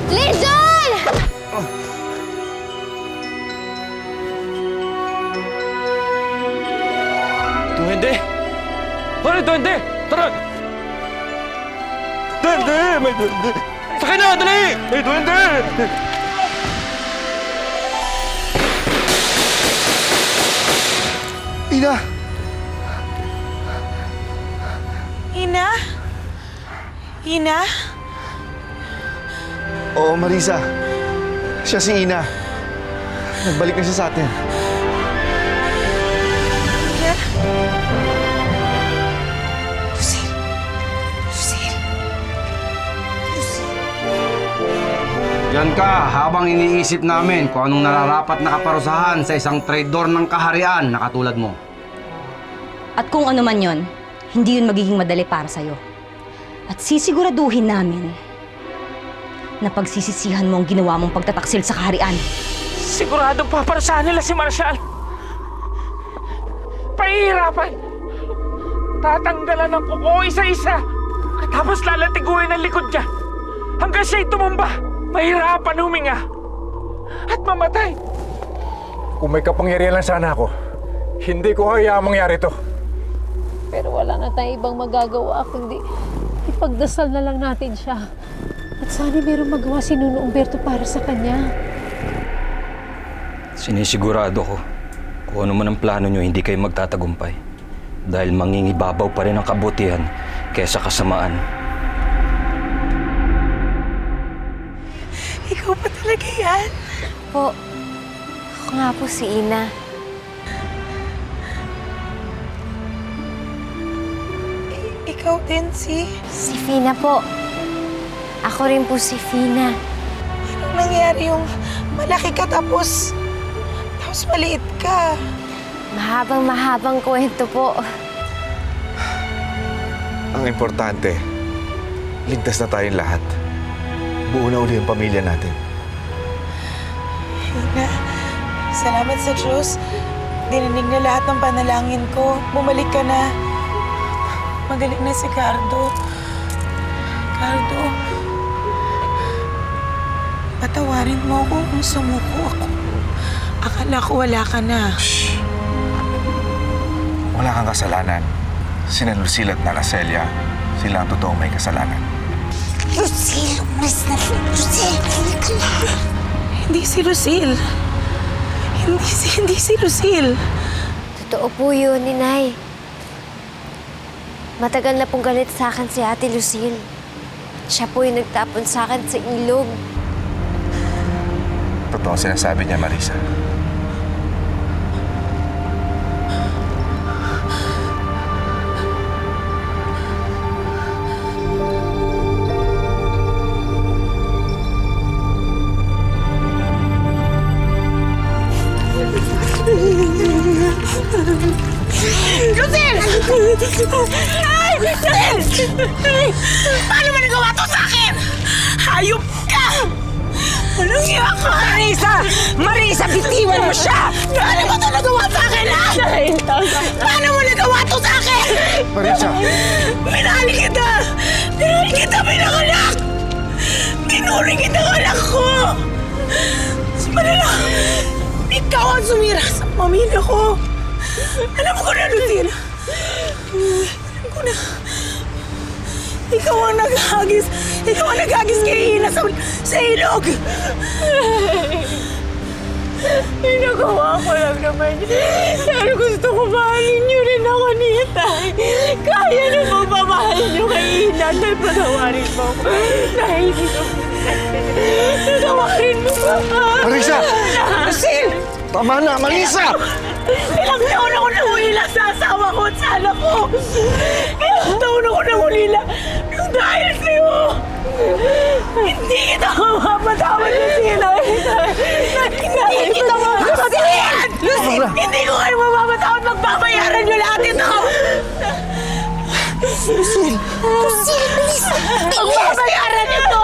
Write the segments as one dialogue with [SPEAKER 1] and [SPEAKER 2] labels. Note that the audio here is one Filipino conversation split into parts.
[SPEAKER 1] Legion!
[SPEAKER 2] Duwende! Ano, duwende? Tara! Duwende! May duwende! Sakay na! Dali! May duwende!
[SPEAKER 3] Ina!
[SPEAKER 4] Ina? Ina?
[SPEAKER 3] Oo, Marisa. Siya si Ina. Nagbalik na siya sa atin.
[SPEAKER 4] Ina? Lucille! Lucille!
[SPEAKER 5] Yan ka habang iniisip namin kung anong nararapat na kaparusahan sa isang traidor ng kaharian na katulad mo.
[SPEAKER 1] At kung ano man yon, hindi yun magiging madali para sa'yo. At sisiguraduhin namin na pagsisisihan mo ang ginawa mong pagtataksil sa kaharian.
[SPEAKER 6] Siguradong paparusahan nila si Marshall. Pahihirapan. Tatanggalan ng kuko isa-isa. Tapos lalatiguin ang likod niya. Hanggang siya'y tumumba. Mahirapan huminga. At mamatay.
[SPEAKER 7] Kung may kapangyarihan lang sana ako, hindi ko hayaang mangyari to.
[SPEAKER 8] Pero wala na tayong ibang magagawa kundi ipagdasal na lang natin siya. At sana mayroong magawa si Nuno Umberto para sa kanya.
[SPEAKER 2] Sinisigurado ko, kung ano man ang plano nyo, hindi kayo magtatagumpay. Dahil mangingibabaw pa rin ang kabutihan kaysa kasamaan.
[SPEAKER 4] Ikaw pa talaga yan?
[SPEAKER 1] Po, ako nga po si Ina.
[SPEAKER 4] Ikaw din si
[SPEAKER 1] Fina po. Ako rin po si Fina.
[SPEAKER 4] Anong nangyari yung malaki ka tapos maliit ka?
[SPEAKER 1] Mahabang kwento po.
[SPEAKER 3] Ang importante, ligtas na tayong lahat. Buo na uli ang pamilya natin.
[SPEAKER 4] Ina, salamat sa Diyos. Dininig na lahat ng panalangin ko. Bumalik ka na. Magaling na si Cardo. Cardo, patawarin mo ako kung sumuko ako. Akala ko wala ka na.
[SPEAKER 3] Shh! Wala kang kasalanan. Sina Lucille at Nana Celia, sila ang totoong may kasalanan.
[SPEAKER 4] Lucille, umalis na. Lucille, halika na. Hindi si Lucille. Hindi si Lucille.
[SPEAKER 9] Totoo po yun, Inay. Matagal na pong galit sa akin si Ate Lucille. Siya po yung nagtapon sa akin sa ilog.
[SPEAKER 3] Totoo ang sinasabi niya, Marisa.
[SPEAKER 4] Lucille! Ay! Lucille! Paano mo nagawa to sa akin? Hayop ka! Walang iya ka! Marisa, bitiwan mo siya! Paano mo to nagawa sa akin, ha? Paano mo nagawa to sa akin?
[SPEAKER 3] Marisa!
[SPEAKER 4] Pinali kita! Pinanganak! Tinuri kita ng anak ko! Simula lang, ikaw ang sumira sa pamilya ko. Alam ko na, Lucille. Alam ko na. Ikaw ang naghagis kay Ina sa ilog. Pinagawa ko lang naman. Pero gusto ko mahalin niyo rin ako ni Itay. Kaya na magmamahal niyo kay Ina dahil patawarin mo ko. Dahil dito patawarin mo ba?
[SPEAKER 3] Marisa!
[SPEAKER 4] Lucille!
[SPEAKER 3] Tama na, Marisa!
[SPEAKER 4] Ilang taon ako nangulila sa asawa ko at sa anak ko. Ilang taon ako nangulila nang dahil sa'yo. Hindi kita mapapatawad na sila. Hindi kita mapapatawad. Lucille, hindi ko kayo mapapatawad. Magbabayaran niyo lahat ito. Lucille, please. Magbabayaran ito.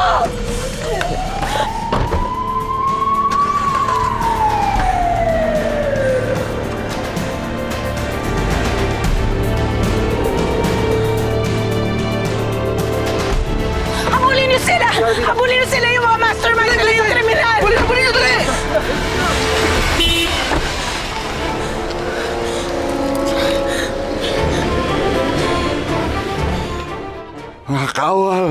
[SPEAKER 4] sila! Habulin nyo sila yung mga mastermind! Sila yung kriminal! Habulin nyo dali!
[SPEAKER 10] Mga kawal!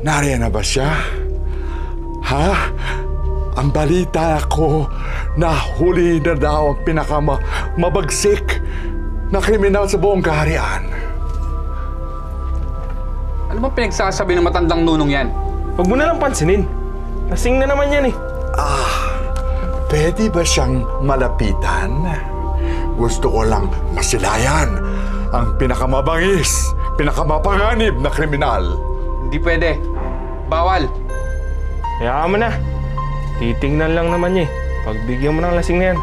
[SPEAKER 10] Nariyan na ba siya? Ha? Ang balita ko na huli na daw ang pinakamabagsik na kriminal sa buong kaharian.
[SPEAKER 11] Ano ba pinagsasabi ng matandang nunong yan?
[SPEAKER 6] Huwag mo na lang pansinin. Lasing na naman yan eh.
[SPEAKER 10] Pwede ba siyang malapitan? Gusto ko lang masilayan ang pinakamabangis, pinakamapanganib na kriminal.
[SPEAKER 11] Hindi pwede. Bawal.
[SPEAKER 6] Hayaan mo na. Titingnan lang naman niya eh. Pagbigyan mo ng lasing na yan.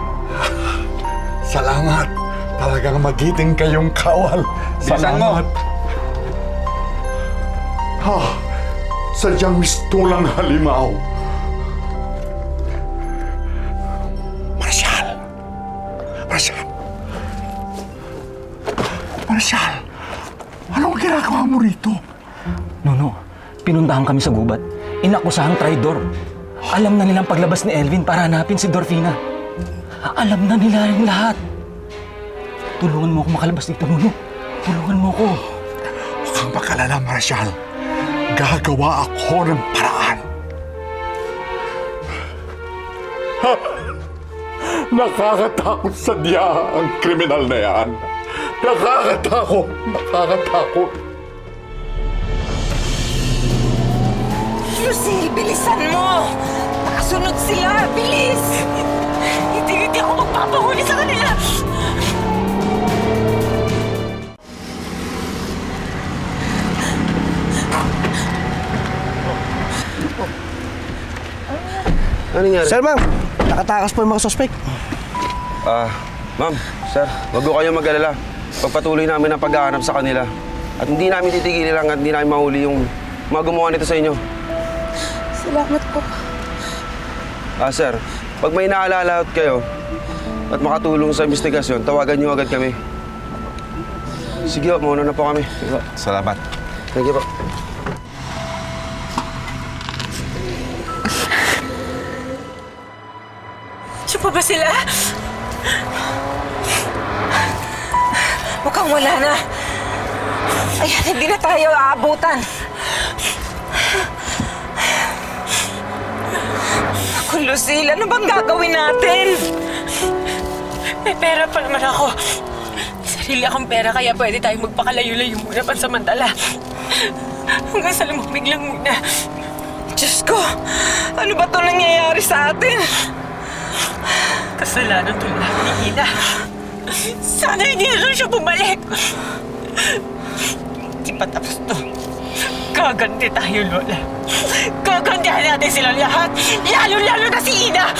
[SPEAKER 10] Salamat. Talagang magiting kayong kawal.
[SPEAKER 11] Bilisan mo.
[SPEAKER 10] Salamat. Sadyang mistulang halimaw. Marshal! Marshal! Marshal! Anong ginagawa mo rito?
[SPEAKER 2] No. Pinuntahan kami sa gubat. Inakusahang traidor. Alam na nilang paglabas ni Elvin para hanapin si Dorfina. Alam na nila yung lahat. Tulungan mo ako makalabas dito, Nuno. Tulungan mo ako.
[SPEAKER 10] Huwag kang makalala, Marshal. Gagawa ako ng paraan. Nakakatakot sadya ang kriminal na yan. Nakakatakot. Nakakatakot.
[SPEAKER 4] Lucille, bilisan mo! Nakasunod sila! Bilis! Hindi ako magpapahuli sa kanila!
[SPEAKER 5] Ano nangyari?
[SPEAKER 12] Sir, ma'am, nakatakas po yung mga suspect.
[SPEAKER 5] Ma'am, sir, wag ko kayong mag-alala. Pagpatuloy namin ang paghahanap sa kanila. At hindi namin titigilin lang at hindi namin mahuli yung mga gumawa nito sa inyo.
[SPEAKER 4] Salamat po.
[SPEAKER 5] Sir, pag may naalala kayo at makatulong sa investigasyon, tawagan niyo agad kami. Sige, mauna na po kami. Sige,
[SPEAKER 3] Salamat.
[SPEAKER 5] thank you po.
[SPEAKER 4] Siya pa ba sila? Mukhang wala na. Ayan, hindi na tayo aabutan. Ako, Lucille, ano bang gagawin natin? May pera pa naman ako. May sarili akong pera, kaya pwede tayong magpakalayo-layo muna pansamantala. Hanggang sa lumamig lang muna. Diyos ko, ano ba ito nangyayari sa atin? Kasalanan to lahat ni Ina. Sana hindi na lang siya bumalik. Hindi pa tapos to. Gaganti tayo, Lola. Gagantihan natin silang lahat. Lalo-lalo na si Ina.